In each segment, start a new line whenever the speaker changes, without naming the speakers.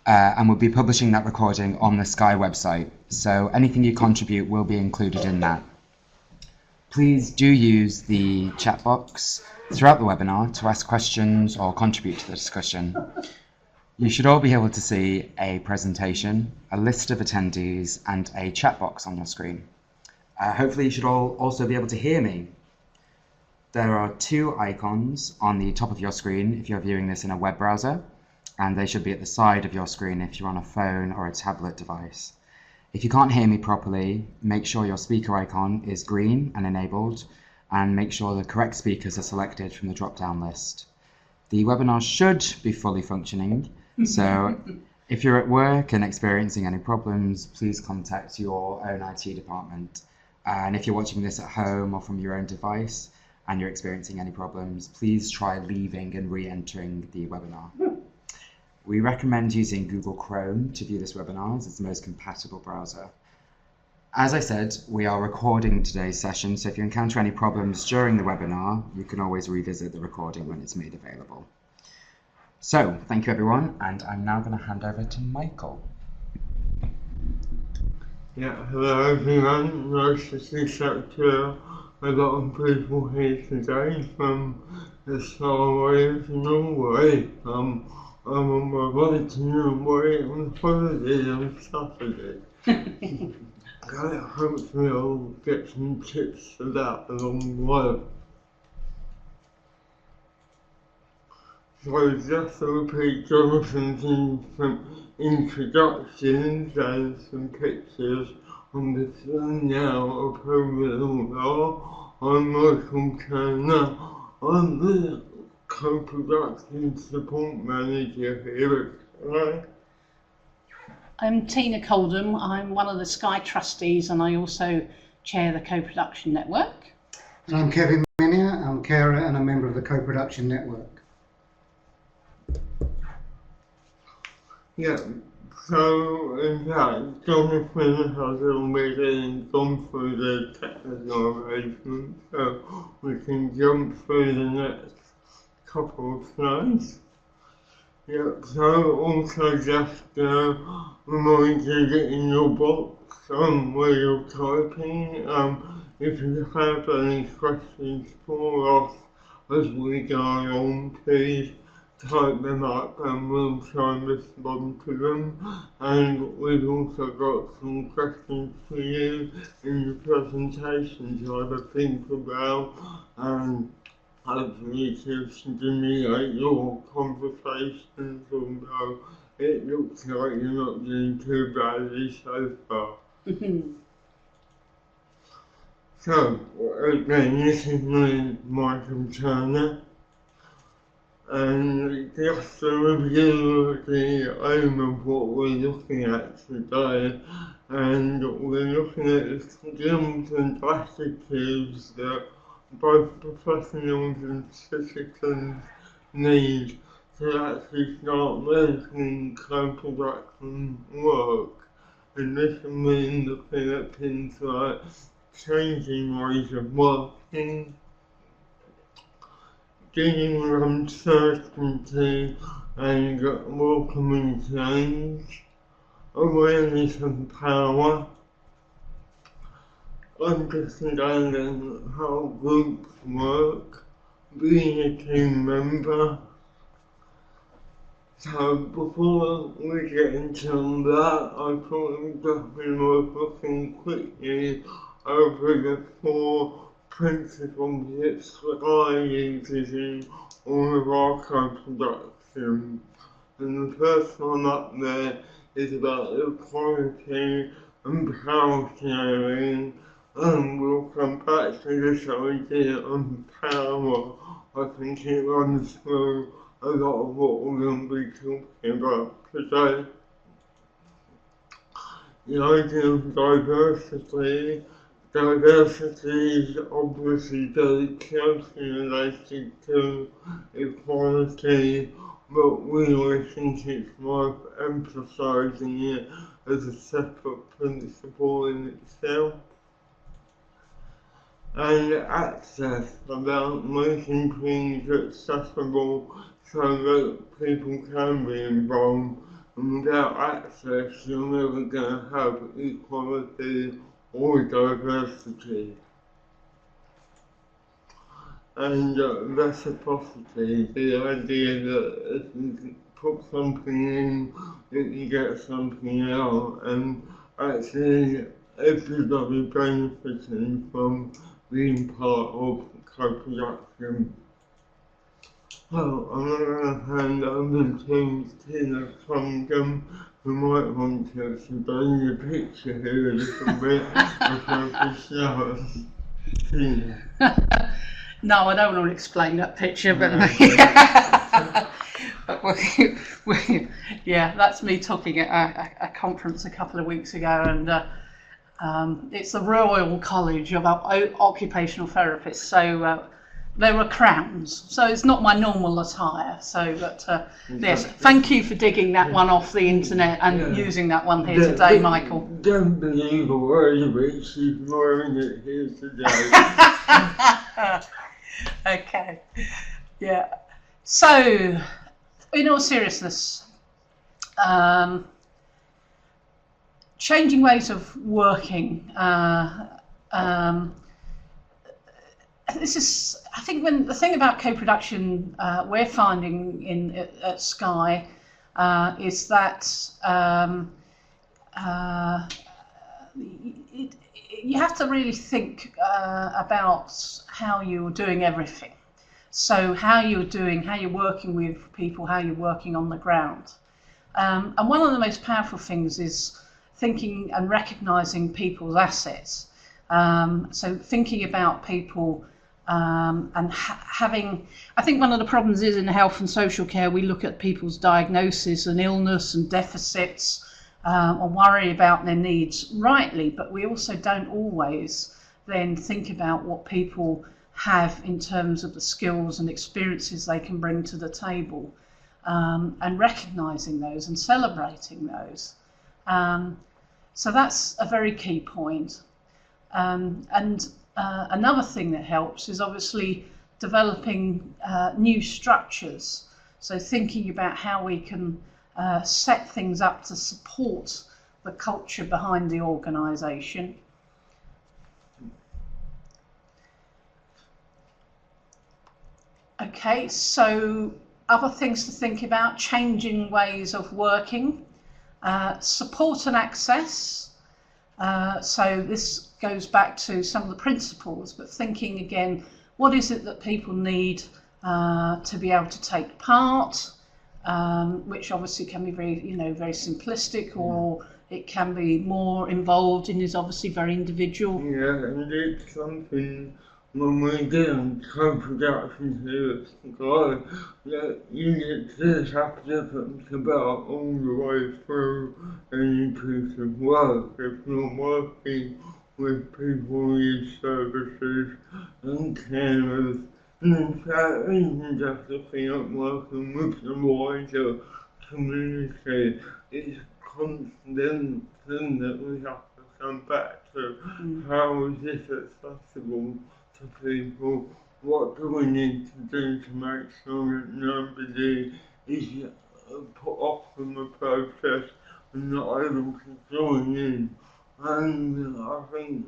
and we'll be publishing that recording on the Sky website. So anything you contribute will be included in that. Please do use the chat box throughout the webinar to ask questions or contribute to the discussion. You should all be able to see a presentation, a list of attendees, and a chat box on your screen. Hopefully you should all also be able to hear me. There are two icons on the top of your screen if you're viewing this in a web browser, and they should be at the side of your screen if you're on a phone or a tablet device. If you can't hear me properly, make sure your speaker icon is green and enabled, and make sure the correct speakers are selected from the drop-down list. The webinar should be fully functioning, so if you're at work and experiencing any problems, please contact your own IT department. And if you're watching this at home or from your own device and you're experiencing any problems, please try leaving and re-entering the webinar. We recommend using Google Chrome to view this webinar, as it's the most compatible browser. As I said, we are recording today's session, so if you encounter any problems during the webinar, you can always revisit the recording when it's made available. So, thank you everyone, and I'm now going to hand over to Michael.
Yeah, hello everyone, nice to see such a lot of people here today from as far away as Norway. I'm on my way to Norway on holiday on Saturday. Hopefully I'll get some tips for that along the way. So just to repeat Jonathan's introductions and some pictures on the screen now of who we all are. I'm Michael Turner. I'm the co-production support manager here at Sky.
I'm Tina Coldham. I'm one of the Sky trustees and I also chair the co-production network.
And I'm Kevin Minier. I'm carer and a member of the co-production network.
Yeah, so in fact, Jonathan has already gone through the technical arrangements, so we can jump through the next couple of slides. Yeah, so also just remind you that in your box where you're typing, if you have any questions for us as we go on, please type them up and we'll try and respond to them. And we've also got some questions for you in the presentation to have a think about and hopefully to stimulate your conversations, although it looks like you're not doing too badly so far. So, again, this is me, Michael Turner. And just a review of the aim of what we're looking at today, and we're looking at the skills and attitudes that both professionals and citizens need to actually start making co-production work. And this will mean looking at things like changing ways of working, dealing with uncertainty and welcoming change, awareness of power, understanding how groups work, being a team member. So before we get into that, I thought it would just be worth looking quickly over the four principles that Sky uses in all of our co-production. And the first one up there is about equality and power sharing, and we'll come back to this idea of power. I think it runs through a lot of what we're going to be talking about today. The idea of diversity. Diversity is obviously very closely related to equality, but we always think it's worth emphasising it as a separate principle in itself. And access, about making things accessible so that people can be involved and without access you're never going to have equality or diversity. And reciprocity, the idea that if you put something in, that you get something out, and actually everybody benefiting from being part of co-production. Well, I'm going to hand over to Tina Cunningham, who might want to explain the picture here a little bit before we start. Tina.
No, I don't want to explain that picture, but yeah, that's me talking at a conference a couple of weeks ago, and it's the Royal College of Occupational Therapists, so there were crowns, so it's not my normal attire. So, but yes, thank you for digging that one off the internet and using that one here today, Michael.
Don't believe a word of it, she's wearing it here today.
Okay, yeah. So, in all seriousness, changing ways of working. This is, I think, when the thing about co-production we're finding at Sky is that you have to really think about how you're doing everything. So how you're working with people, how you're working on the ground. And one of the most powerful things is thinking and recognising people's assets. So thinking about people and having, I think one of the problems is in health and social care, we look at people's diagnosis and illness and deficits or worry about their needs rightly, but we also don't always then think about what people have in terms of the skills and experiences they can bring to the table, and recognising those and celebrating those. So that's a very key point. And another thing that helps is obviously developing new structures. So thinking about how we can set things up to support the culture behind the organisation. Okay, so other things to think about: changing ways of working, support and access. So this goes back to some of the principles, but thinking again, what is it that people need to be able to take part, which obviously can be very simplistic, or it can be more involved and is obviously very individual.
Yeah, and it's something when we're doing co-production here at Sky that you get to have to think about all the way through any piece of work. If you're working with people with services and carers, and in fact even just looking at working with the wider community, it's a constant thing that we have to come back to. How is this accessible to people? What do we need to do to make sure that nobody is put off from the process and not able to join in? And I think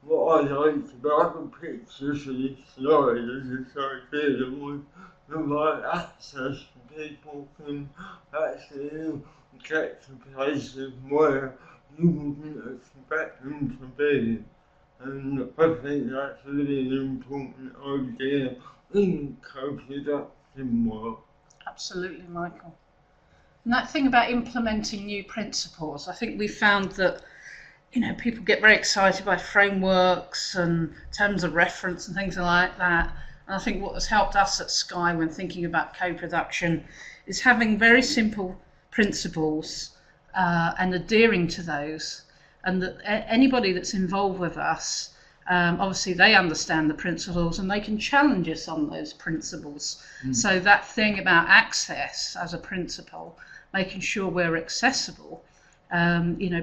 what I liked about the pictures of this slide is this idea that with the right access, people can actually get to places where you wouldn't expect them to be. And I think that's really an important idea in co-production work.
Absolutely, Michael. And that thing about implementing new principles, I think we found that people get very excited by frameworks and terms of reference and things like that. And I think what has helped us at Sky when thinking about co-production is having very simple principles and adhering to those. And that anybody that's involved with us, obviously they understand the principles and they can challenge us on those principles. So that thing about access as a principle, making sure we're accessible,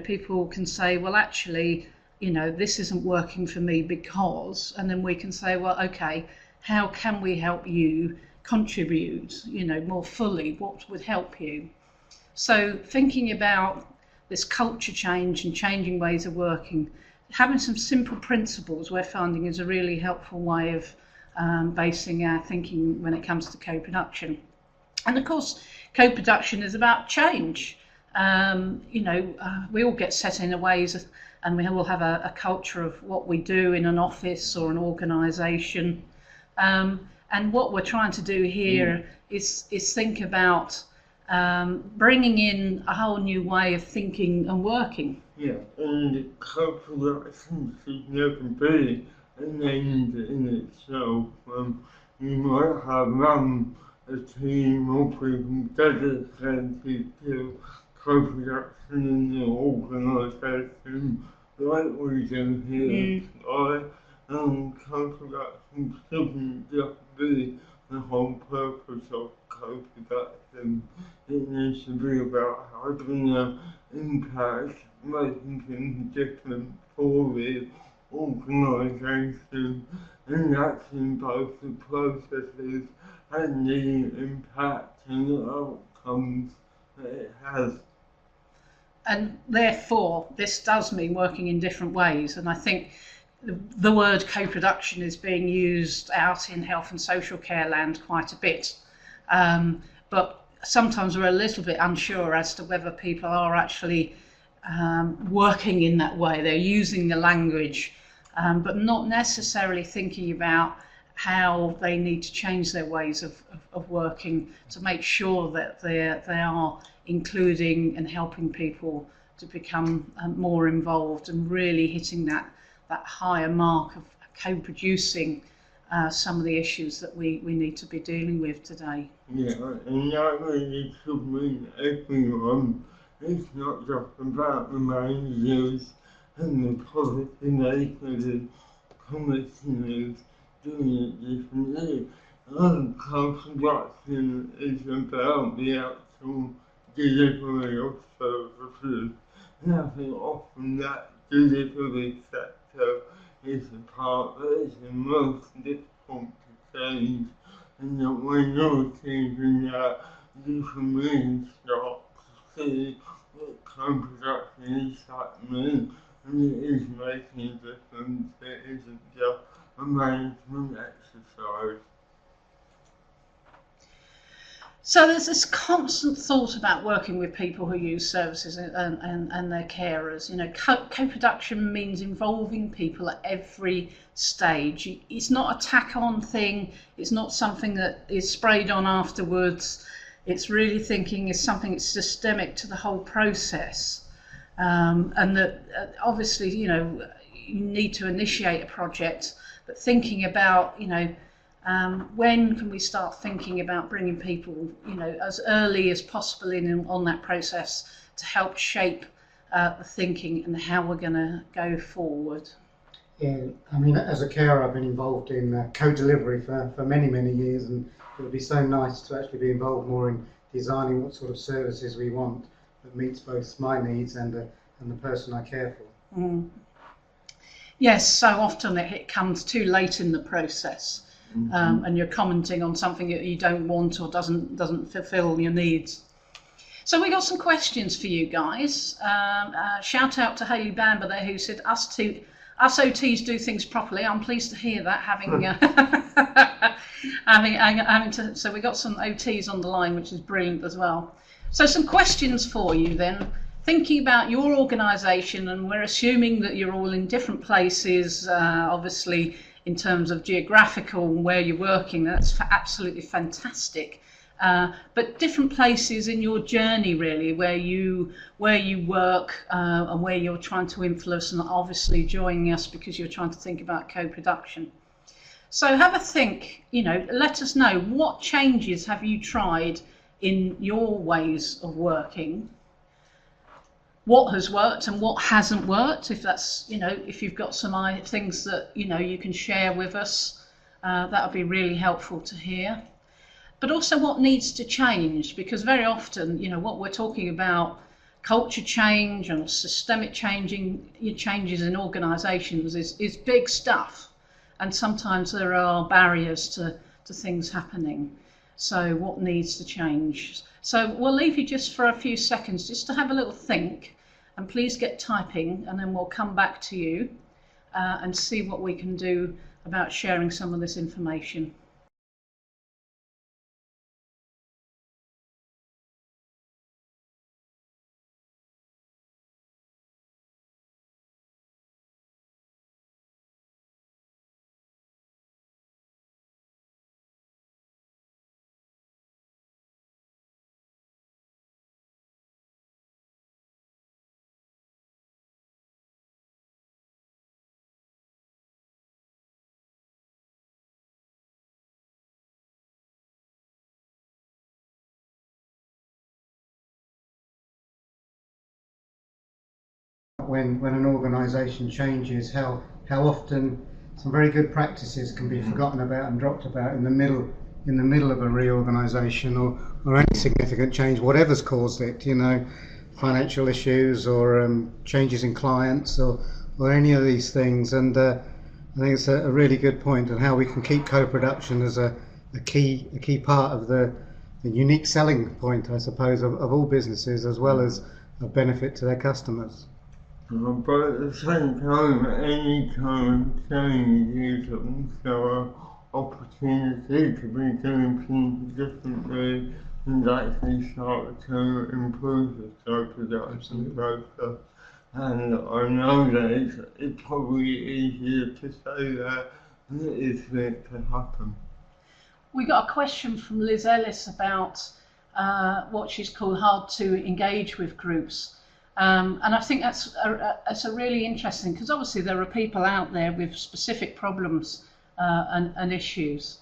people can say, well, actually, this isn't working for me because, and then we can say, well, okay, how can we help you contribute, more fully? What would help you? So thinking about this culture change and changing ways of working, having some simple principles we're finding is a really helpful way of basing our thinking when it comes to co-production. And of course, co-production is about change. We all get set in ways, and we all have a culture of what we do in an office or an organisation. And what we're trying to do here is think about bringing in a whole new way of thinking and working.
Yeah, and co-production should never be an end in itself. You might have a team of people dedicated to co-production in the organisation, like we do here today. Co-production shouldn't just be the whole purpose of co-production. It needs to be about having an impact, making things different for the organisation, and that's in both the processes and the impact and the outcomes that it has.
And therefore, this does mean working in different ways. And I think the word co-production is being used out in health and social care land quite a bit. But sometimes we're a little bit unsure as to whether people are actually working in that way. They're using the language, but not necessarily thinking about how they need to change their ways of working to make sure that they are including and helping people to become more involved and really hitting that higher mark of co-producing some of the issues that we need to be dealing with today.
Yeah, and that really should mean everyone. It's not just about the managers and the policymakers and commissioners doing it differently. Co-production is about the actual delivery of services. And I think often that delivery sector is the part that is the most difficult to change, and that when you're changing that, you can really start to see that co-production is happening and it is making a difference. It isn't just a management exercise.
So there's this constant thought about working with people who use services and their carers. Co-production means involving people at every stage. It's not a tack-on thing. It's not something that is sprayed on afterwards. It's really thinking is something that's systemic to the whole process. And that obviously, you need to initiate a project, but thinking about, when can we start thinking about bringing people, as early as possible on that process to help shape the thinking and how we're going to go forward?
Yeah, I mean, as a carer, I've been involved in co-delivery for many, many years, and it would be so nice to actually be involved more in designing what sort of services we want that meets both my needs and the person I care for.
Mm. Yes, so often it comes too late in the process. And you're commenting on something that you don't want or doesn't fulfil your needs. So we got some questions for you guys. Shout out to Hayley Bamber there, who said us OTs do things properly. I'm pleased to hear that, so we got some OTs on the line, which is brilliant as well. So some questions for you then. Thinking about your organisation, and we're assuming that you're all in different places, obviously in terms of geographical and where you're working. That's absolutely fantastic. But different places in your journey, really, where you work and where you're trying to influence, and obviously joining us because you're trying to think about co-production. So have a think. Let us know, what changes have you tried in your ways of working? What has worked and what hasn't worked? If that's, if you've got some things that you can share with us, that would be really helpful to hear. But also what needs to change, because very often, what we're talking about, culture change and systemic changes in organisations is big stuff, and sometimes there are barriers to things happening. So what needs to change? So we'll leave you just for a few seconds just to have a little think, and please get typing, and then we'll come back to you and see what we can do about sharing some of this information.
When an organisation changes, how often some very good practices can be forgotten about and dropped about in the middle of a reorganisation or any significant change, whatever's caused it, you know, financial issues or changes in clients or any of these things. And I think it's a really good point on how we can keep co-production as a key part of the unique selling point, I suppose, of all businesses, as well as a benefit to their customers.
But at the same time, any time change is also an opportunity to be doing things differently and actually start to improve the co-production process. And I know that it's probably easier to say that than it is for it to happen.
We got a question from Liz Ellis about what she's called hard to engage with groups. And I think that's a really interesting, because obviously there are people out there with specific problems and issues.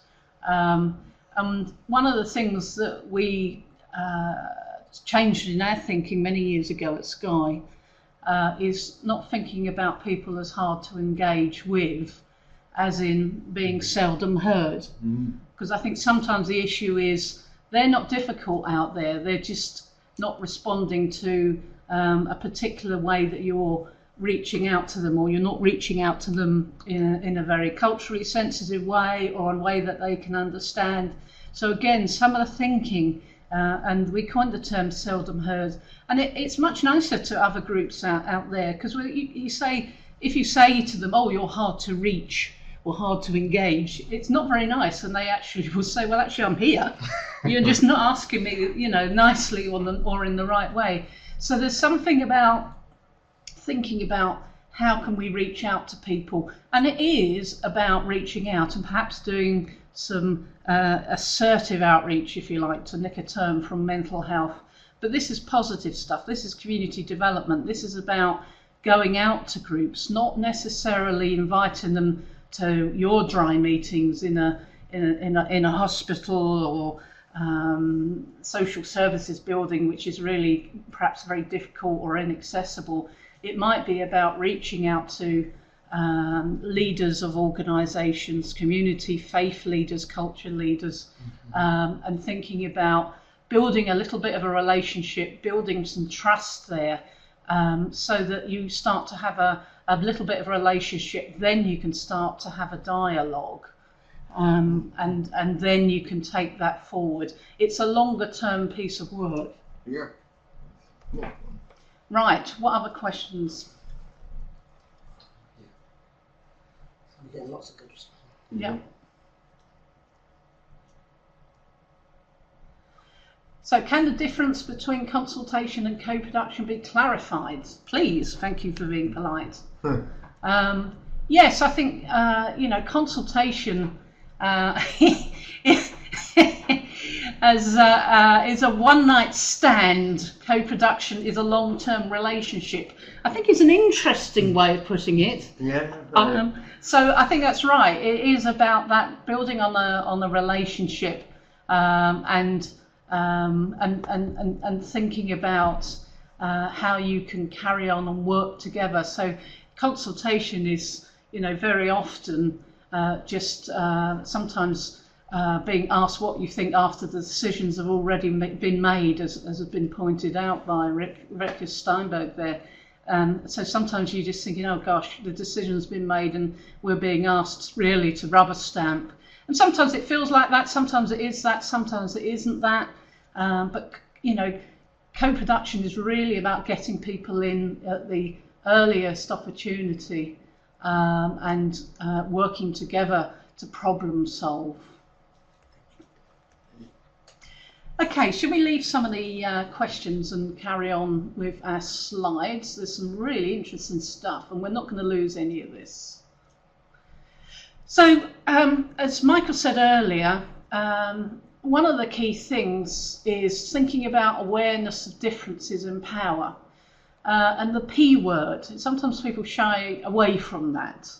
And one of the things that we changed in our thinking many years ago at Sky is not thinking about people as hard to engage with, as in being seldom heard. Because I think sometimes the issue is they're not difficult out there, they're just not responding to a particular way that you're reaching out to them, or you're not reaching out to them in a very culturally sensitive way or a way that they can understand. So again, some of the thinking, and we coined the term seldom heard, and it's much nicer to other groups out there, because if you say to them, oh, you're hard to reach or hard to engage, it's not very nice, and they actually will say, well, actually I'm here, you're just not asking me, you know, nicely or in the right way. So there's something about thinking about how can we reach out to people, and it is about reaching out and perhaps doing some assertive outreach, if you like, to nick a term from mental health. But this is positive stuff, this is community development, this is about going out to groups, not necessarily inviting them to your dry meetings in a hospital or social services building, which is really perhaps very difficult or inaccessible. It might be about reaching out to leaders of organisations, community, faith leaders, culture leaders, and thinking about building a little bit of a relationship, building some trust there, so that you start to have a little bit of a relationship, then you can start to have a dialogue. And then you can take that forward. It's a longer term piece of work.
Yeah.
Right, what other questions?
I'm getting lots of good response.
Yeah. So can the difference between consultation and co-production be clarified? Please, thank you for being polite. Yes, I think, you know, consultation is a one-night stand. Co-production is a long-term relationship. I think it's an interesting way of putting it.
Yeah.
So I think that's right. It is about that building on the relationship, and thinking about how you can carry on and work together. So consultation is, you know, very often just sometimes being asked what you think after the decisions have already been made, as has been pointed out by Rick Steinberg there. So sometimes you're just thinking, oh gosh, the decision's been made and we're being asked really to rubber stamp. And sometimes it feels like that, sometimes it is that, sometimes it isn't that. But co-production is really about getting people in at the earliest opportunity and working together to problem solve. Okay, should we leave some of the questions and carry on with our slides? There's some really interesting stuff, and we're not going to lose any of this. So, as Michael said earlier, one of the key things is thinking about awareness of differences in power. And the P word, sometimes people shy away from that.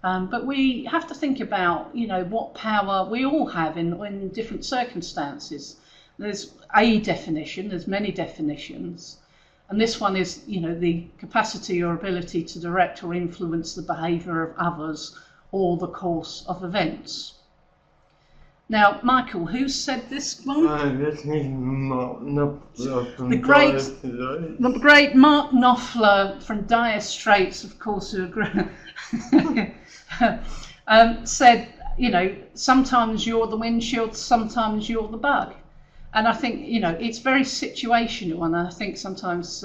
But we have to think about, what power we all have in different circumstances. There's a definition, there's many definitions. And this one is, the capacity or ability to direct or influence the behaviour of others or the course of events. Now, Michael, who said this one?
This is Mark Knopfler from
The great Mark Knopfler from Dire Straits, of course, who said, sometimes you're the windshield, sometimes you're the bug. And I think, it's very situational, and I think sometimes,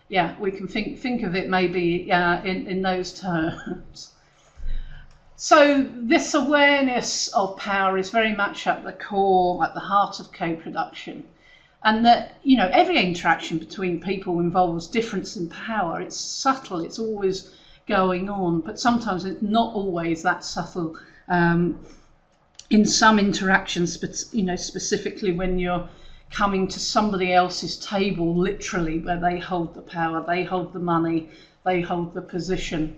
we can think of it maybe in those terms. So this awareness of power is very much at the core, at the heart of co-production. And that, every interaction between people involves difference in power. It's subtle, it's always going on, but sometimes it's not always that subtle. In some interactions, specifically when you're coming to somebody else's table, literally, where they hold the power, they hold the money, they hold the position.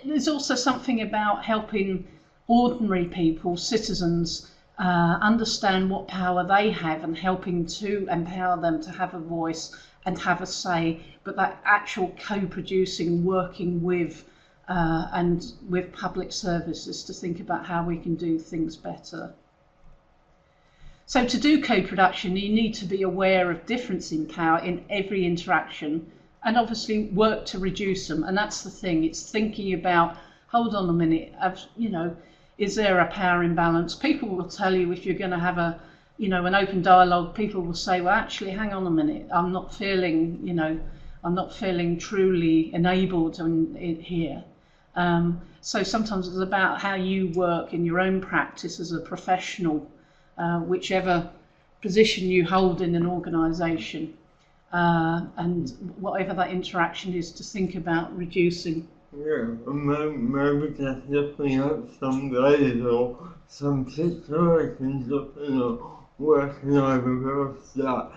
There's also something about helping ordinary people, citizens, understand what power they have and helping to empower them to have a voice and have a say, but that actual co-producing, working with and with public services to think about how we can do things better. So to do co-production, you need to be aware of difference in power in every interaction and obviously work to reduce them. And that's the thing, it's thinking about, hold on a minute, is there a power imbalance? People will tell you if you're going to have an open dialogue, people will say, well, actually, hang on a minute, I'm not feeling truly enabled here. So sometimes it's about how you work in your own practice as a professional, whichever position you hold in an organisation, and whatever that interaction is, to think about reducing.
Yeah, maybe just looking at some days or some situations of working over that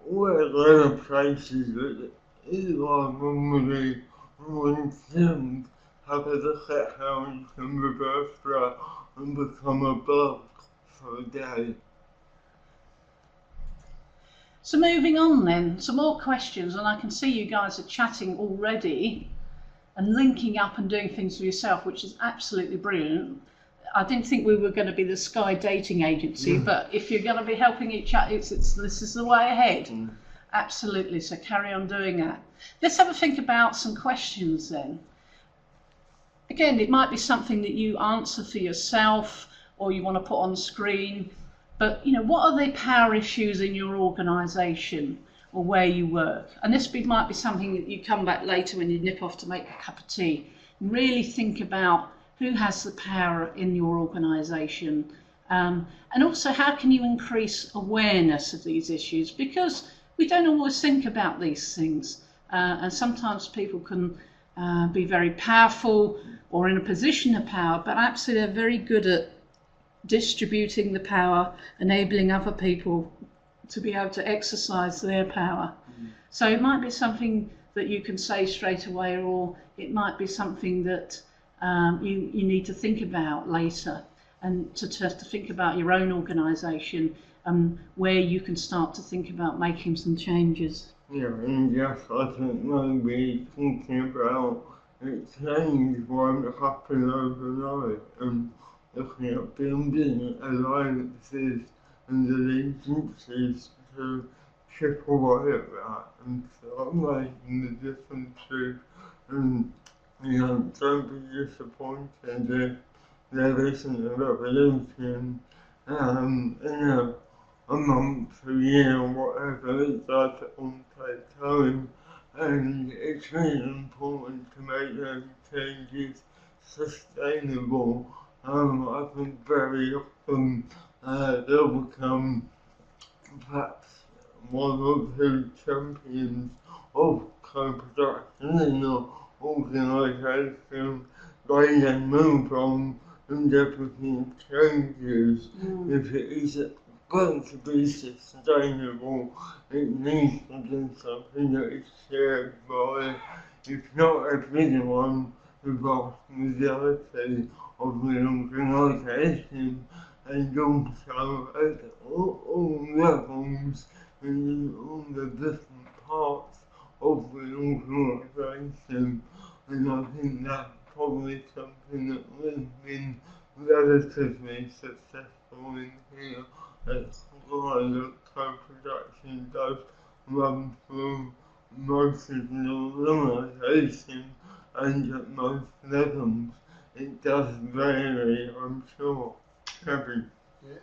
where there are places that either normally one can have a look at how you can reverse that and become a bug for a day.
So moving on then, some more questions, and I can see you guys are chatting already and linking up and doing things for yourself, which is absolutely brilliant. I didn't think we were going to be the Sky dating agency, but if you're going to be helping each other, this is the way ahead. Absolutely, so carry on doing that. Let's have a think about some questions then. Again, it might be something that you answer for yourself or you want to put on screen, but what are the power issues in your organisation or where you work? And this might be something that you come back later when you nip off to make a cup of tea. Really think about who has the power in your organisation, and also how can you increase awareness of these issues, because we don't always think about these things, and sometimes people can be very powerful or in a position of power, but actually they're very good at distributing the power, enabling other people to be able to exercise their power. So it might be something that you can say straight away, or it might be something that you need to think about later, and to think about your own organisation and where you can start to think about making some changes.
Yeah, and yes, I think maybe thinking about it change won't happen overnight, and looking at building alliances and allegiances to chip away at that and start making the differences, and don't be disappointed if there isn't a revolution in a month, a year, whatever, it does all take time. And it's really important to make those changes sustainable. I think very often they'll become perhaps one or two champions of co-production in an organisation. They then move on and everything changes. If it isn't going to be sustainable, it needs to be something that is shared by, if not everyone, the vast majority of the organisation, and also at all levels in all the different parts of the organisation. And I think that's probably something that we've been relatively successful in here. It's why the co-production does run through most of the organisation, and at most levels. It does vary, I'm sure. Kevin.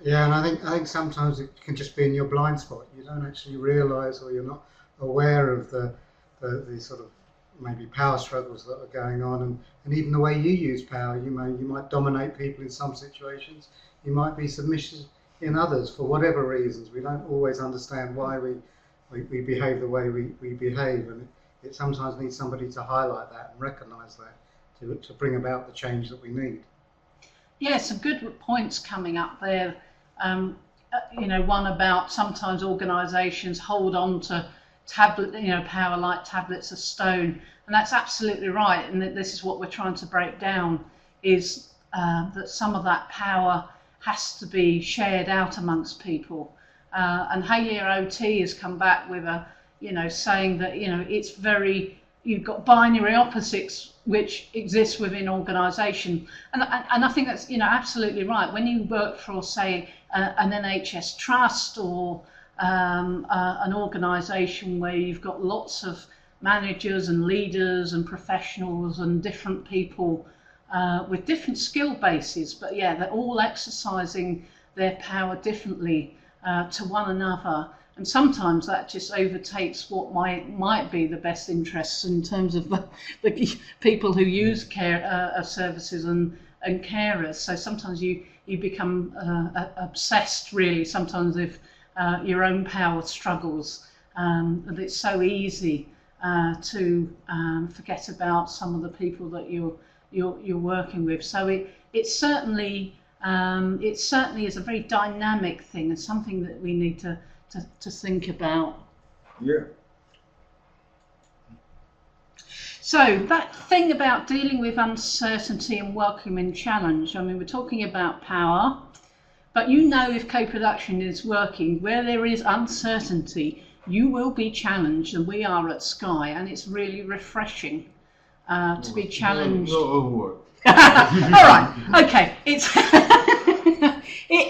Yeah, and I think sometimes it can just be in your blind spot. You don't actually realise, or you're not aware of the sort of maybe power struggles that are going on, and even the way you use power. You might dominate people in some situations. You might be submissive in others for whatever reasons. We don't always understand why we behave the way we behave, and it sometimes needs somebody to highlight that and recognise that to bring about the change that we need.
Yeah, some good points coming up there. One about sometimes organisations hold on to power like tablets of stone, and that's absolutely right. And this is what we're trying to break down: is that some of that power has to be shared out amongst people. And Halia OT has come back with saying that it's very, you've got binary opposites which exist within organisation, and I think that's absolutely right. When you work for, say, an NHS trust or an organisation where you've got lots of managers and leaders and professionals and different people with different skill bases, but yeah, they're all exercising their power differently to one another. And sometimes that just overtakes what might be the best interests in terms of the people who use care services and carers. So sometimes you become obsessed, really, sometimes with your own power struggles. And it's so easy to forget about some of the people that you're working with. So it certainly is a very dynamic thing, and something that we need to think about.
Yeah.
So that thing about dealing with uncertainty and welcoming challenge, I mean, we're talking about power, but if co-production is working, where there is uncertainty, you will be challenged, and we are at Sky, and it's really refreshing to be challenged.
All
right, okay, it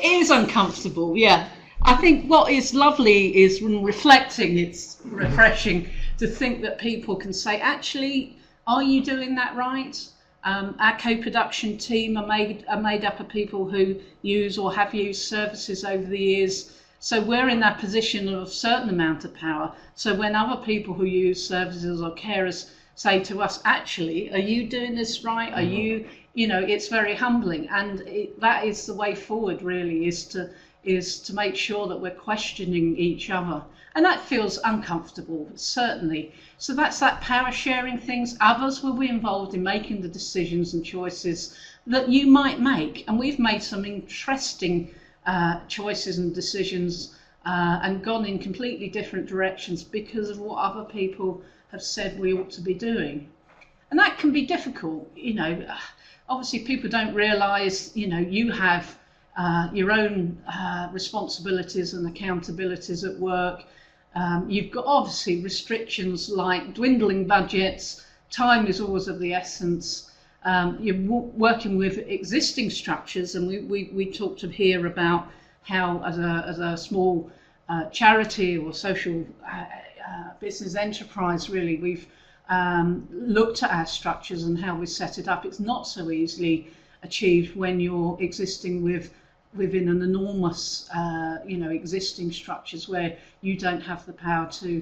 is uncomfortable, yeah. I think what is lovely is when reflecting, it's refreshing to think that people can say, actually, are you doing that right? Our co-production team are made up of people who use or have used services over the years. So we're in that position of a certain amount of power. So when other people who use services or carers say to us, actually, are you doing this right? Are you, it's very humbling. And that is the way forward, really, is to make sure that we're questioning each other. And that feels uncomfortable, certainly. So that's that power sharing things. Others will be involved in making the decisions and choices that you might make. And we've made some interesting choices and decisions and gone in completely different directions because of what other people have said we ought to be doing. And that can be difficult. Obviously people don't realise, you have your own responsibilities and accountabilities at work. You've got obviously restrictions like dwindling budgets, time is always of the essence. You're working with existing structures, and we talked here about how as a small charity or social business enterprise, really, we've looked at our structures and how we set it up. It's not so easily achieved when you're existing with within an enormous, existing structures where you don't have the power to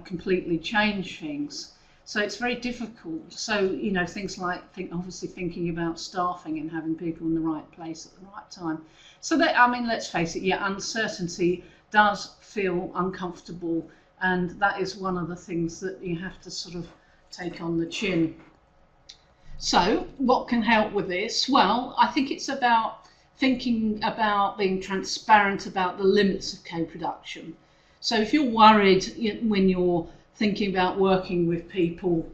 completely change things. So it's very difficult. So, things like obviously thinking about staffing and having people in the right place at the right time. So that, let's face it, uncertainty does feel uncomfortable, and that is one of the things that you have to sort of take on the chin. So what can help with this? Well, I think it's about thinking about being transparent about the limits of co-production. So if you're worried when you're thinking about working with people,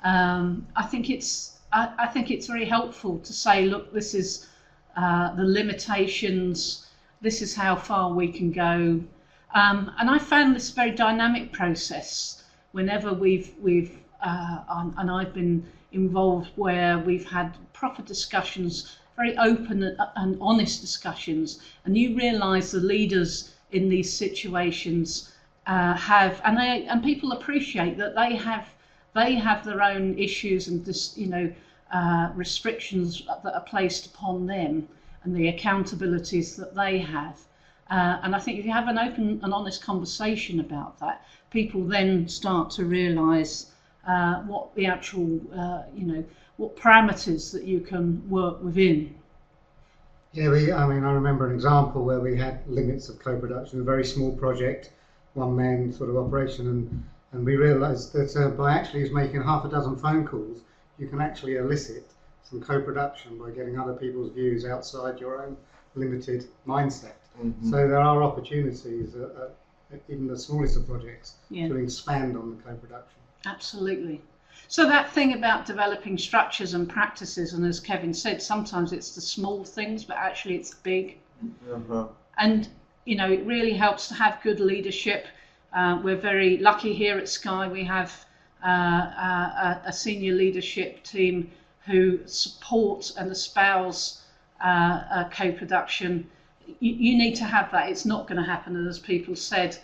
I think it's very helpful to say, look, this is the limitations, this is how far we can go. And I found this very dynamic process whenever and I've been involved where we've had proper discussions, very open and honest discussions, and you realise the leaders in these situations and people appreciate that they have their own issues and restrictions that are placed upon them and the accountabilities that they have. And I think if you have an open and honest conversation about that, people then start to realise what the actual, what parameters that you can work within.
Yeah, I remember an example where we had limits of co-production, a very small project, one-man sort of operation, and we realised that by actually making half a dozen phone calls, you can actually elicit some co-production by getting other people's views outside your own limited mindset. Mm-hmm. So there are opportunities, even the smallest of projects, to expand on the co-production.
Absolutely. So that thing about developing structures and practices, and as Kevin said, sometimes it's the small things, but actually it's big. Uh-huh. And, it really helps to have good leadership. We're very lucky here at Sky. We have a senior leadership team who support and espouse co-production. You need to have that. It's not going to happen, and as people said,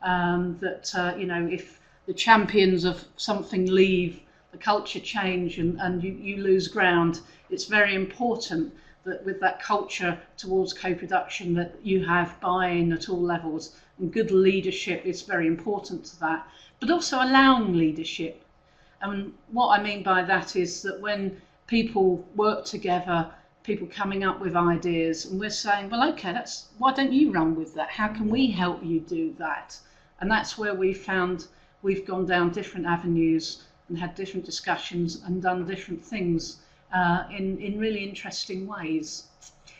if the champions of something leave, the culture change and you lose ground. It's very important that with that culture towards co-production that you have buy-in at all levels, and good leadership is very important to that, but also allowing leadership. And what I mean by that is that when people work together, people coming up with ideas, and we're saying, well, okay, why don't you run with that? How can we help you do that? And that's where we've gone down different avenues and had different discussions and done different things in really interesting ways.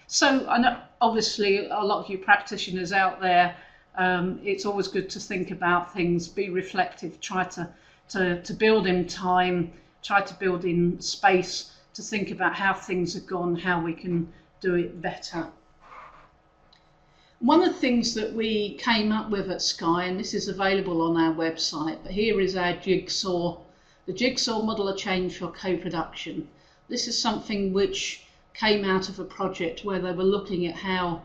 So I know obviously a lot of you practitioners out there, it's always good to think about things, be reflective, try to build in time, try to build in space to think about how things have gone, how we can do it better. One of the things that we came up with at Sky, and this is available on our website, but here is our jigsaw, the jigsaw model of change for co-production. This is something which came out of a project where they were looking at how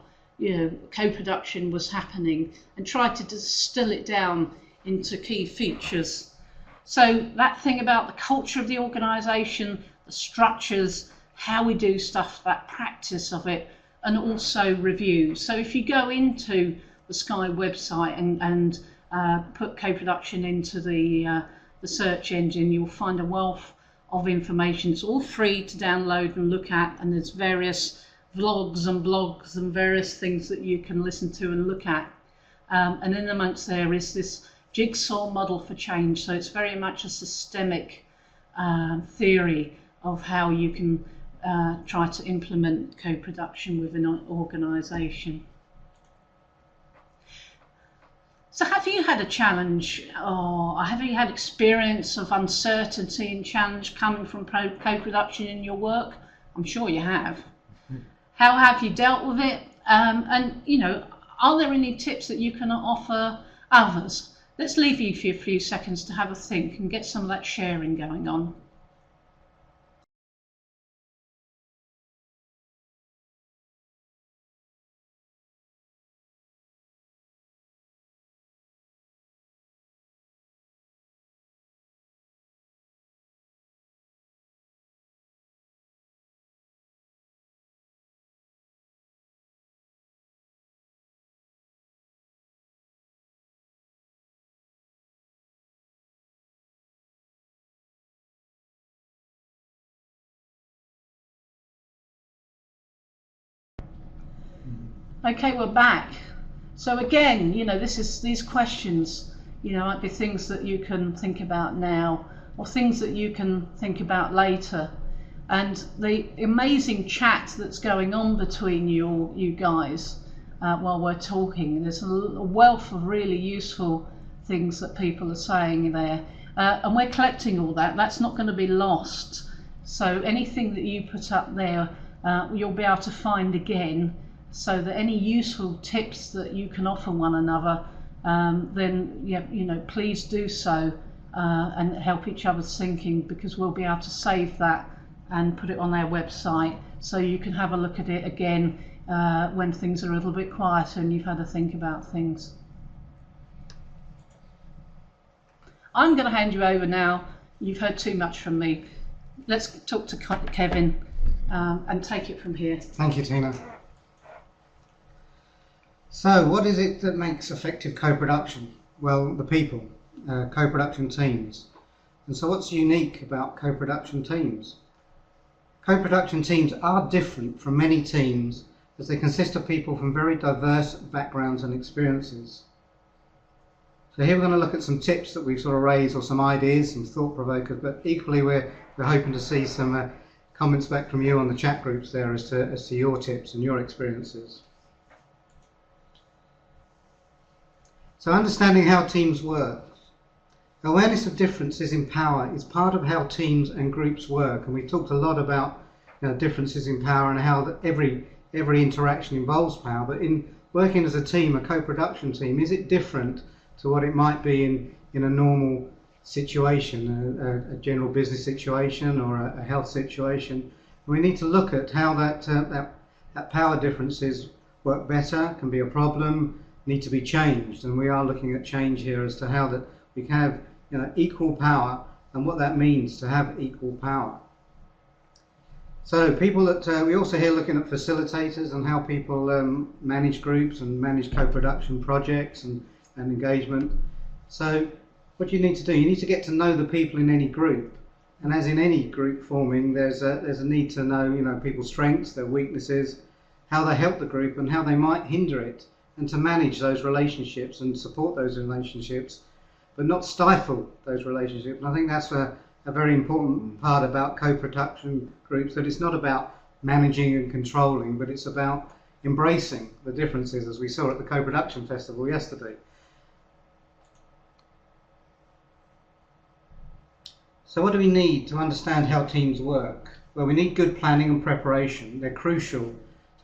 co-production was happening and tried to distill it down into key features. So that thing about the culture of the organisation, the structures, how we do stuff, that practice of it, and also review. So if you go into the Sky website and put co-production into the search engine, you'll find a wealth of information. It's all free to download and look at, and there's various vlogs and blogs and various things that you can listen to and look at. And in amongst there is this jigsaw model for change. So it's very much a systemic theory of how you can try to implement co-production within an organisation. So have you had a challenge, or have you had experience of uncertainty and challenge coming from co-production in your work? I'm sure you have. How have you dealt with it? And are there any tips that you can offer others? Let's leave you for a few seconds to have a think and get some of that sharing going on. Okay, we're back. So again, these questions, might be things that you can think about now, or things that you can think about later. And the amazing chat that's going on between you guys while we're talking, there's a wealth of really useful things that people are saying there. And we're collecting all that. That's not going to be lost. So anything that you put up there, you'll be able to find again, so that any useful tips that you can offer one another, then please do so and help each other's thinking, because we'll be able to save that and put it on our website, so you can have a look at it again when things are a little bit quieter and you've had to think about things. I'm going to hand you over now. You've heard too much from me. Let's talk to Kevin and take it from here.
Thank you, Tina. So, what is it that makes effective co-production? Well, the people, co-production teams. And so what's unique about co-production teams? Co-production teams are different from many teams, as they consist of people from very diverse backgrounds and experiences. So here we're going to look at some tips that we've sort of raised, or some ideas, some thought provokers, but equally we're hoping to see some comments back from you on the chat groups there as to your tips and your experiences. So understanding how teams work. Awareness of differences in power is part of how teams and groups work, and we've talked a lot about differences in power and how that every interaction involves power. But in working as a team, a co-production team, is it different to what it might be in a normal situation, a general business situation or a health situation? We need to look at how that power differences work better, can be a problem, need to be changed, and we are looking at change here as to how that we can have equal power and what that means to have equal power. So people that we also here looking at facilitators and how people manage groups and manage co-production projects and engagement. So what you need to do, you need to get to know the people in any group, and as in any group forming, there's a need to know people's strengths, their weaknesses, how they help the group and how they might hinder it, and to manage those relationships and support those relationships, but not stifle those relationships. And I think that's a very important part about co-production groups, that it's not about managing and controlling, but it's about embracing the differences, as we saw at the co-production festival yesterday. So what do we need to understand how teams work? Well, we need good planning and preparation. They're crucial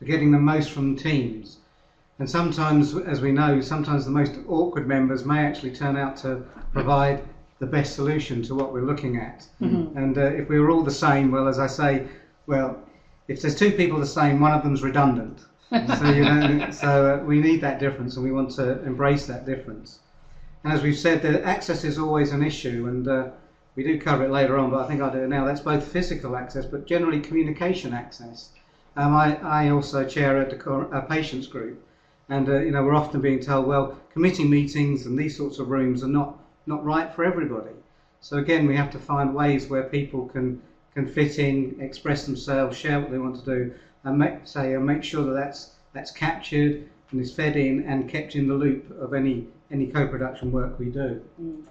to getting the most from teams. And sometimes, as we know, sometimes the most awkward members may actually turn out to provide the best solution to what we're looking at. Mm-hmm. And if we were all the same, well, as I say, well, if there's two people the same, one of them's redundant. So we need that difference, and we want to embrace that difference. And as we've said, the access is always an issue, and we do cover it later on, but I think I'll do it now. That's both physical access, but generally communication access. I also chair a patients group, and we're often being told, well, committee meetings and these sorts of rooms are not right for everybody. So again, we have to find ways where people can fit in, express themselves, share what they want to do, and make sure that that's captured and is fed in and kept in the loop of any co-production work we do. Mm.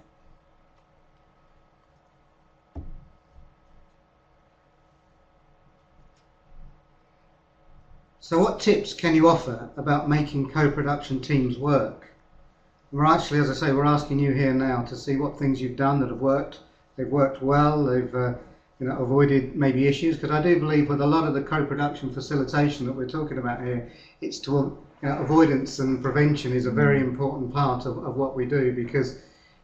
So what tips can you offer about making co-production teams work? We're actually, as I say, we're asking you here now to see what things you've done that have worked. They've worked well, they've avoided maybe issues, because I do believe with a lot of the co-production facilitation that we're talking about here, it's avoidance and prevention is a very important part of what we do, because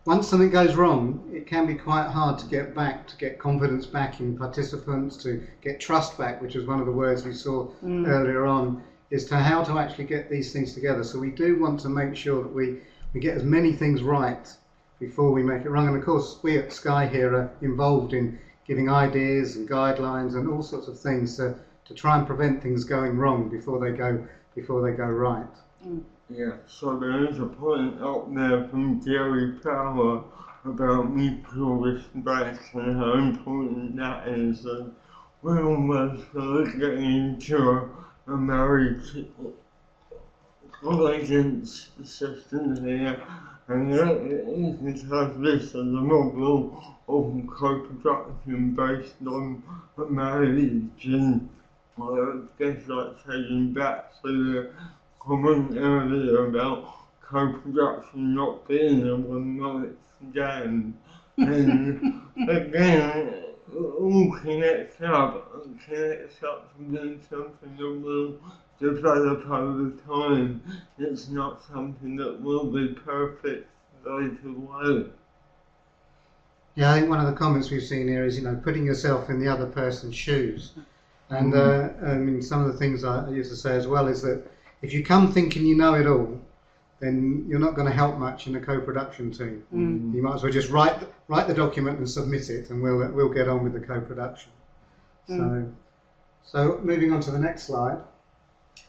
once something goes wrong, it can be quite hard to get confidence back in participants, to get trust back, which was one of the words we saw earlier on, is to how to actually get these things together. So we do want to make sure that we get as many things right before we make it wrong. And of course, we at Sky here are involved in giving ideas and guidelines and all sorts of things to try and prevent things going wrong before they go right. Mm.
Yeah, so there is a point out there from Gary Power about mutual respect and how important that is. And we're almost getting into a marriage against the system here, and it has this as a model of co-production based on marriage, and I guess that's heading back to the comment earlier about co-production not being a one-night stand. And again, it all connects up to being something that will develop over time. It's not something that will be perfect right away.
Yeah, I think one of the comments we've seen here is, you know, putting yourself in the other person's shoes. And I mean, some of the things I used to say as well is that if you come thinking you know it all, then you're not going to help much in a co-production team. You might as well just write the document and submit it, and we'll get on with the co-production. So moving on to the next slide.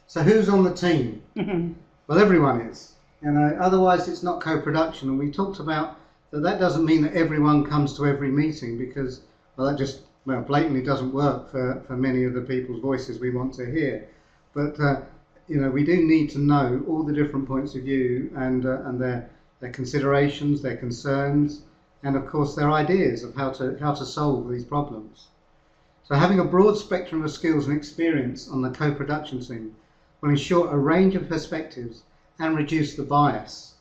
So who's on the team? Well, everyone is. You know, otherwise it's not co-production. And we talked about that doesn't mean that everyone comes to every meeting, because that just blatantly doesn't work for many of the people's voices we want to hear. But you know, we do need to know all the different points of view and their considerations, their concerns, and of course their ideas of how to solve these problems. So having a broad spectrum of skills and experience on the co-production team will ensure a range of perspectives and reduce the bias.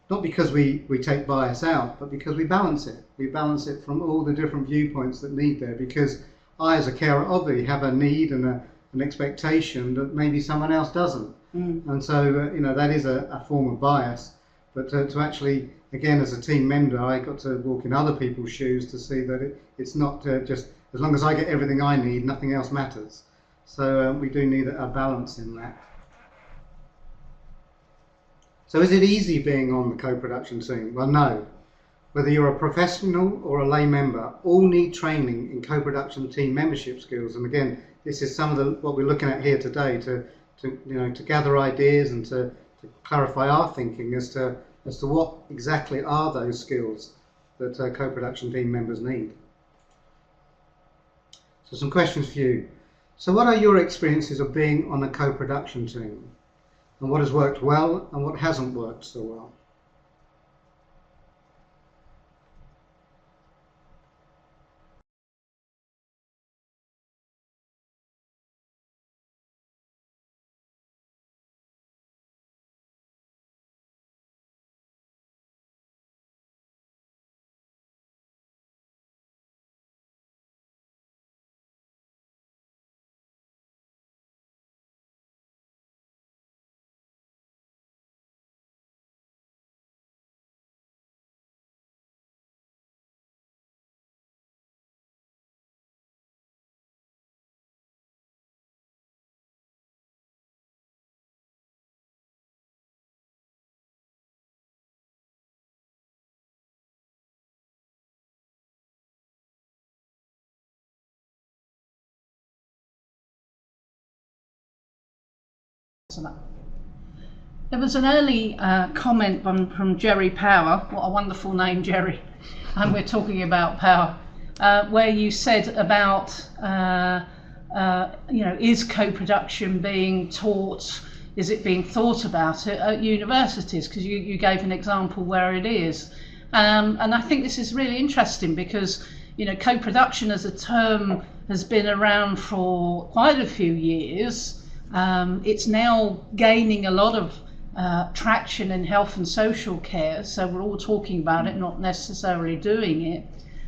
Not because we take bias out, but because we balance it. We balance it from all the different viewpoints that need there, because I, as a carer, obviously have a need and an expectation that maybe someone else doesn't. And so, you know, that is a form of bias. But to actually, again, as a team member, I got to walk in other people's shoes to see that it's not just, as long as I get everything I need, nothing else matters. So we do need a balance in that. So is it easy being on the co-production team? Well, no. Whether you're a professional or a lay member, all need training in co-production team membership skills. And again, this is some of what we're looking at here today to gather ideas and to clarify our thinking as to what exactly are those skills that co-production team members need. So some questions for you. So what are your experiences of being on a co-production team? And what has worked well and what hasn't worked so well?
There was an early comment from Jerry Power, what a wonderful name, Jerry, and we're talking about power, where you said about, you know, is co-production being taught, is it being thought about at universities? Because you gave an example where it is. And I think this is really interesting because, you know, co-production as a term has been around for quite a few years. It's now gaining a lot of traction in health and social care, so we're all talking about it, not necessarily doing it.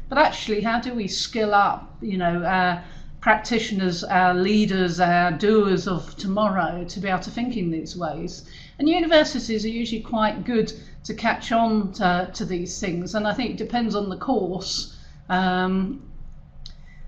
But actually, how do we skill up, you know, our practitioners, our leaders, our doers of tomorrow to be able to think in these ways? And universities are usually quite good to catch on to these things, and I think it depends on the course.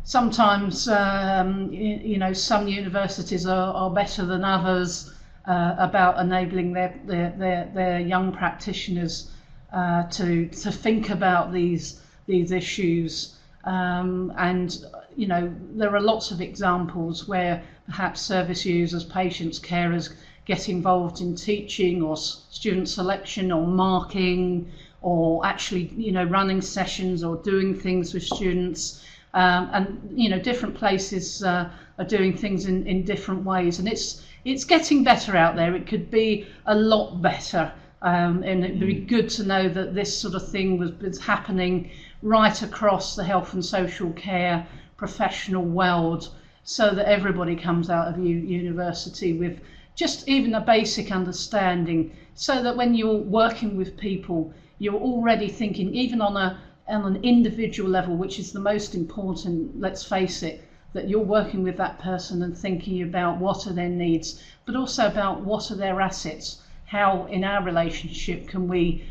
Sometimes, you know, some universities are better than others about enabling their young practitioners to think about these issues. And, you know, there are lots of examples where perhaps service users, patients, carers get involved in teaching or student selection or marking or actually, you know, running sessions or doing things with students. And, you know, different places are doing things in different ways. And it's it's getting better out there. It could be a lot better, and it'd be good to know that this sort of thing was happening right across the health and social care professional world, so that everybody comes out of university with just even a basic understanding, so that when you're working with people, you're already thinking, even on an individual level, which is the most important, let's face it, that you're working with that person and thinking about what are their needs, but also about what are their assets. How in our relationship can we,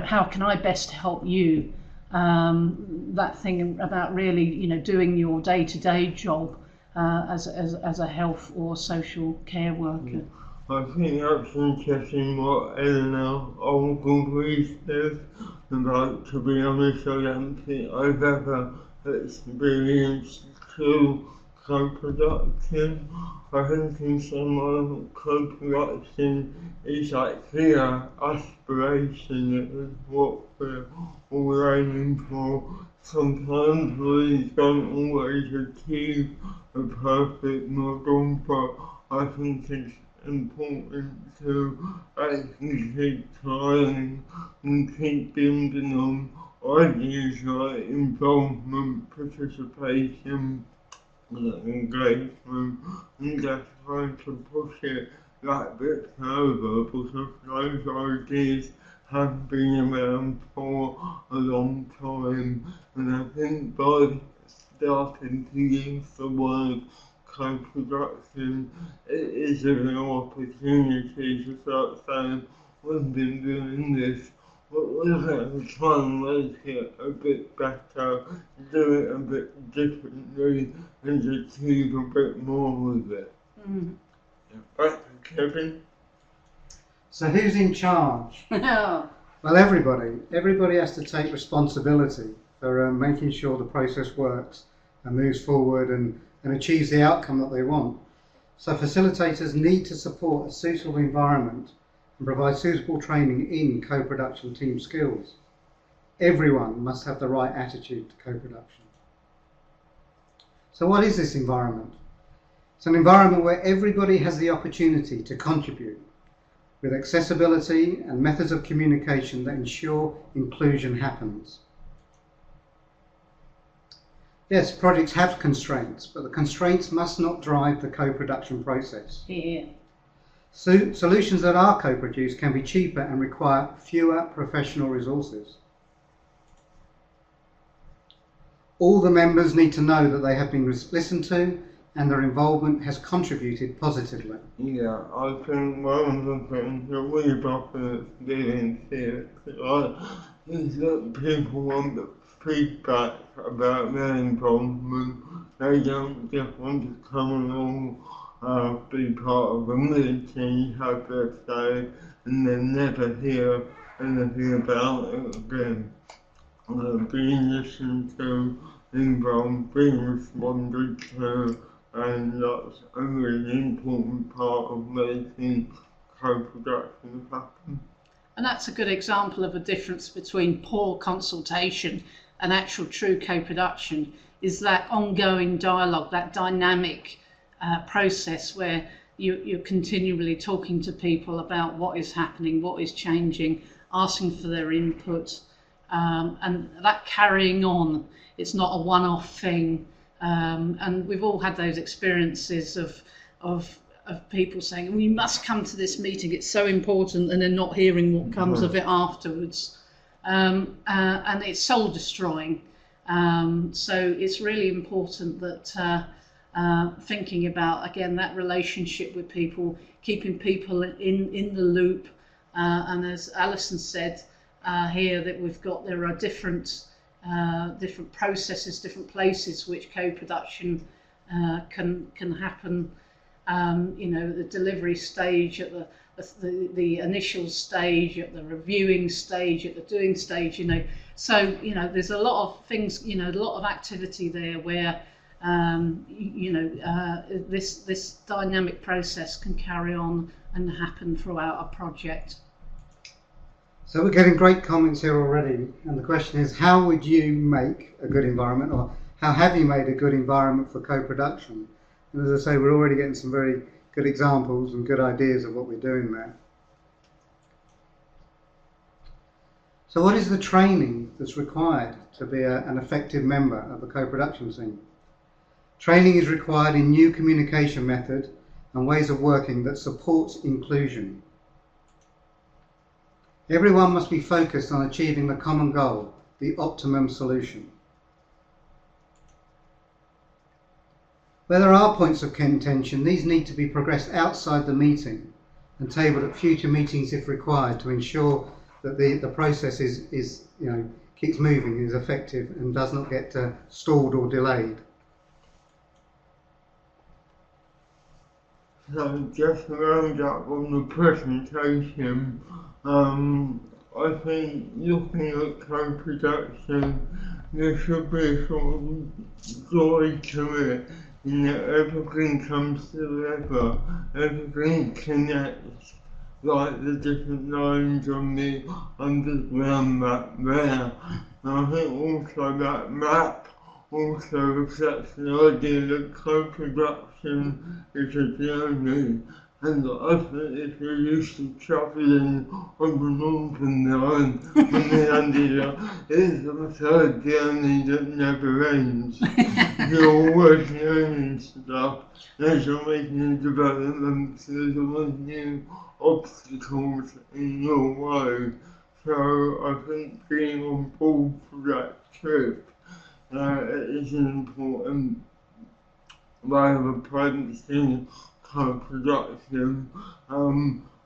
how can I best help you? That thing about really, doing your day-to-day job as a health or social care worker.
I think that's interesting what Eleanor Ogilvie says about, to be honest, I don't think I've ever experienced true co-production. I think in some co-production is like clear aspiration, it is what we're all aiming for. Sometimes we don't always achieve a perfect model, but I think it's important to actually keep trying and keep building on ideas like involvement, participation, engagement, and just trying to push it that bit further, because those ideas have been around for a long time, and I think by starting to use the word co-production, it is a real opportunity to start saying, we've been doing this, but we're going to try and make it a bit better, do it a bit differently, and achieve a bit more with it. Back to Kevin.
So who's in charge?
Yeah.
Well, everybody. Everybody has to take responsibility for making sure the process works and moves forward and achieves the outcome that they want. So facilitators need to support a suitable environment and provide suitable training in co-production team skills. Everyone must have the right attitude to co-production. So what is this environment? It's an environment where everybody has the opportunity to contribute, with accessibility and methods of communication that ensure inclusion happens. Yes, projects have constraints, but the constraints must not drive the co-production process.
Yeah.
So, solutions that are co-produced can be cheaper and require fewer professional resources. All the members need to know that they have been listened to and their involvement has contributed positively.
Yeah, I think one of the things that we've often experienced here is that people want the feedback about their involvement. They don't just want to come along, be part of a meeting, have their say, and then never hear anything about it again. Being listened to, involved, being responded to, and that's a really important part of making co-production happen.
And that's a good example of a difference between poor consultation and actual true co-production, is that ongoing dialogue, that dynamic process where you're continually talking to people about what is happening, what is changing, asking for their input, and that carrying on. It's not a one-off thing. And we've all had those experiences of people saying, we must come to this meeting, it's so important, and then not hearing what comes of it afterwards. And it's soul destroying. So it's really important that thinking about, again, that relationship with people, keeping people in the loop. And as Alison said here, that there are different processes, different places which co-production can happen. The delivery stage, at the initial stage, at the reviewing stage, at the doing stage. So there's a lot of things, a lot of activity there where this dynamic process can carry on and happen throughout a project.
So we're getting great comments here already, and the question is, how would you make a good environment, or how have you made a good environment for co-production? And as I say, we're already getting some very good examples and good ideas of what we're doing there. So what is the training that's required to be an effective member of the co-production team? Training is required in new communication method and ways of working that supports inclusion. Everyone must be focused on achieving the common goal, the optimum solution. Where there are points of contention, these need to be progressed outside the meeting and tabled at future meetings if required to ensure that the process is keeps moving, is effective and does not get stalled or delayed.
So just to round up on the presentation, I think looking at co-production, there should be a sort of joy to it, in that everything comes together, everything connects, like the different lines on the underground map there. And I think also that map also reflects the idea that co-production is a journey, and I think if you're used to travelling on the Northern Line and the idea it's a third journey that never ends. You're always learning stuff, as you're making developments, there's always new obstacles in your way. So I think being on board for that trip is an important way of approaching co-production,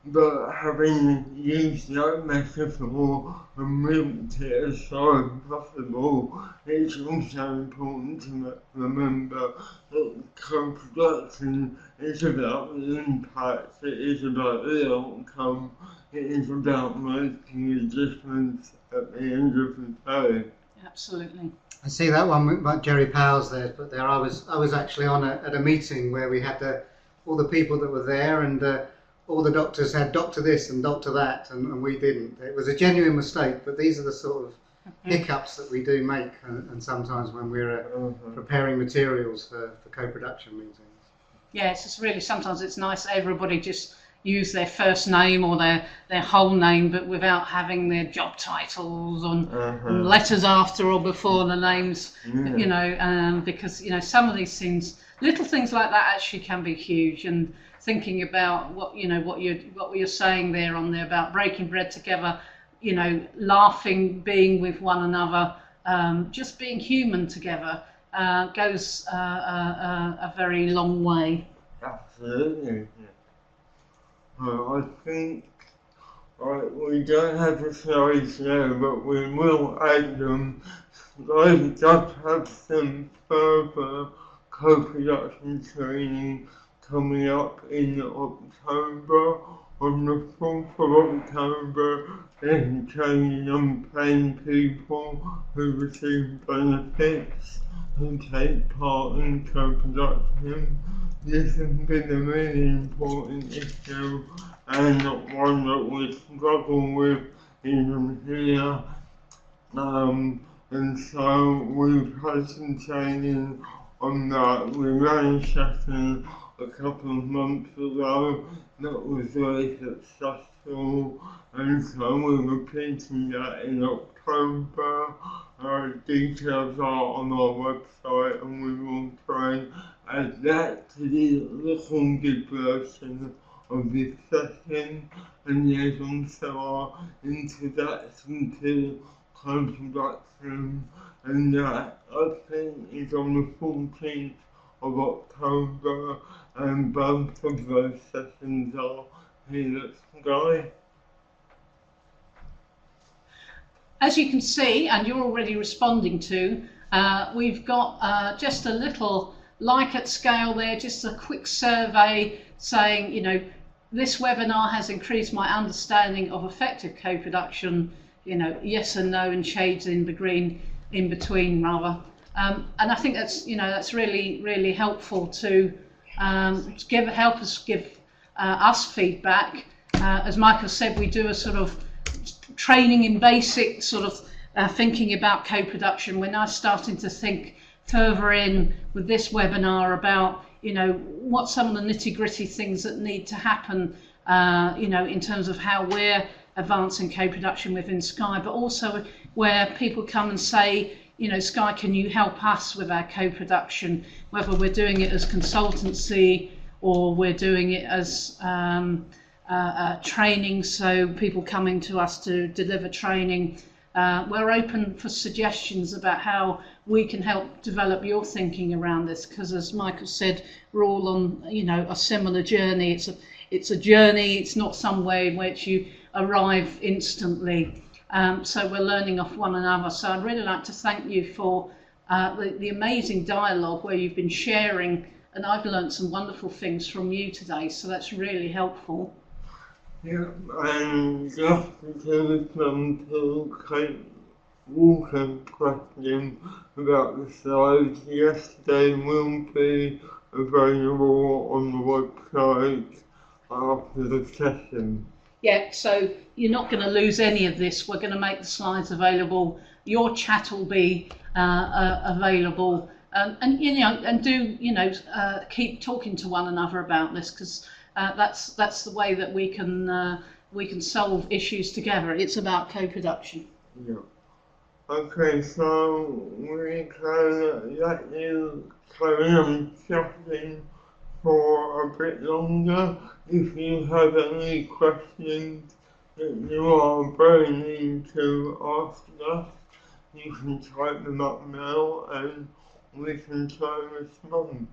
but having used that metaphor and moved it as far as possible, it's also important to remember that co-production is about the impact, it is about the outcome, it is about making a difference at the end of the day.
Absolutely.
I see that one with Jerry Powers there, but there I was actually at a meeting where we had all the people that were there, and all the doctors had doctor this and doctor that, and we didn't. It was a genuine mistake, but these are the sort of hiccups that we do make, and sometimes when we're preparing materials for co-production meetings.
Yeah, it's just really, sometimes it's nice everybody just use their first name or their whole name, but without having their job titles and letters after or before the names, because some of these things, little things like that actually can be huge. And thinking about what you're saying there about breaking bread together, laughing, being with one another, just being human together goes a very long way.
Absolutely. I think we don't have the slides now, but we will add them. I just have some further co-production training coming up in October. On the 4th of October, there's training on paying people who receive benefits who take part in co-production. This has been a really important issue and one that we struggle with even here. And so we've had some training on that. We ran a session a couple of months ago that was very successful, and so we're repeating that in October. Details are on our website, and we will try and add that to the recorded version of this session, and there's also our introduction to co-production, and that I think is on the 14th of October, and both of those sessions are here at Sky.
As you can see, and you're already responding to, we've got just a little Likert scale there, just a quick survey saying, this webinar has increased my understanding of effective co-production, yes and no, and shades in between rather. And I think that's really, really helpful to help us give us feedback. As Michael said, we do a sort of training in basic sort of thinking about co-production. We're now starting to think further in with this webinar about, you know, what some of the nitty-gritty things that need to happen, you know, in terms of how we're advancing co-production within Sky, but also where people come and say, you know, Sky, can you help us with our co-production, whether we're doing it as consultancy or we're doing it as training, so people coming to us to deliver training. We're open for suggestions about how we can help develop your thinking around this, because as Michael said, we're all on, you know, a similar journey. It's a journey, it's not some way in which you arrive instantly. So we're learning off one another. So I'd really like to thank you for the amazing dialogue where you've been sharing, and I've learned some wonderful things from you today, so that's really helpful.
Yeah, and just to come to Kate Walker's question about the slides, yes, they will be available on the website after the session.
Yeah, so you're not going to lose any of this. We're going to make the slides available. Your chat will be available, and you know, and do, you know, keep talking to one another about this, because that's the way that we can solve issues together. It's about co-production.
Yeah. Okay, so we can let you carry on chatting for a bit longer. If you have any questions that you are burning to ask us, you can type them up now and we can try and respond.